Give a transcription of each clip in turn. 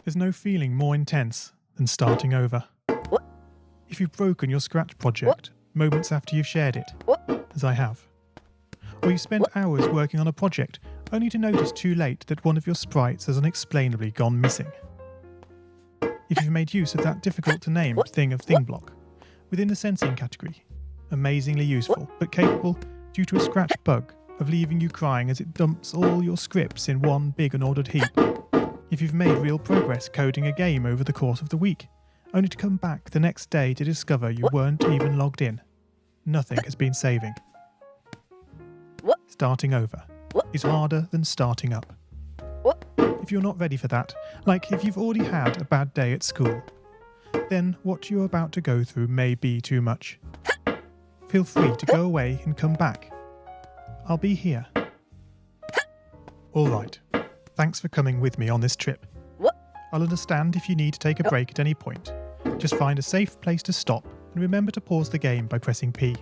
There's no feeling more intense than starting over. If you've broken your Scratch project moments after you've shared it, as I have, or you spent hours working on a project only to notice too late that one of your sprites has unexplainably gone missing. If you've made use of that difficult to name thing of thing block within the sensing category, amazingly useful but capable, due to a Scratch bug, of leaving you crying as it dumps all your scripts in one big unordered heap. If you've made real progress coding a game over the course of the week, only to come back the next day to discover you weren't even logged in, nothing has been saving. Starting over is harder than starting up. If you're not ready for that, like if you've already had a bad day at school, then what you're about to go through may be too much. Feel free to go away and come back. I'll be here. Alright, thanks for coming with me on this trip. I'll understand if you need to take a break at any point. Just find a safe place to stop and remember to pause the game by pressing P.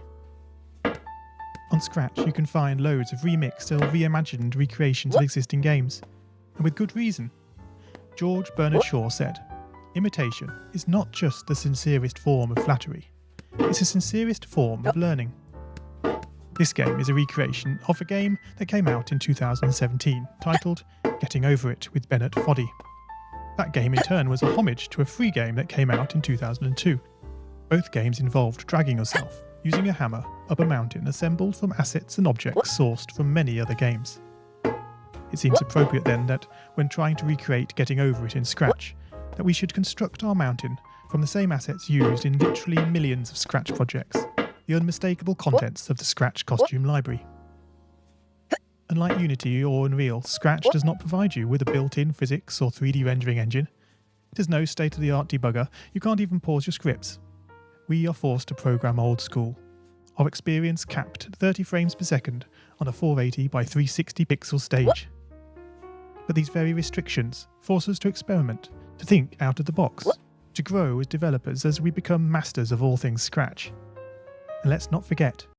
On Scratch you can find loads of remixed or reimagined recreations of existing games, and with good reason. George Bernard Shaw said, "Imitation is not just the sincerest form of flattery, it's the sincerest form of learning." This game is a recreation of a game that came out in 2017, titled Getting Over It with Bennett Foddy. That game in turn was a homage to a free game that came out in 2002. Both games involved dragging yourself, using a hammer, up a mountain assembled from assets and objects sourced from many other games. It seems appropriate then that, when trying to recreate Getting Over It in Scratch, that we should construct our mountain from the same assets used in literally millions of Scratch projects, the unmistakable contents of the Scratch costume library. Unlike Unity or Unreal, Scratch does not provide you with a built-in physics or 3D rendering engine. It has no state-of-the-art debugger, you can't even pause your scripts. We are forced to program old school. Our experience capped at 30 frames per second on a 480 by 360 pixel stage. But these very restrictions force us to experiment, to think out of the box, to grow as developers as we become masters of all things Scratch. And let's not forget,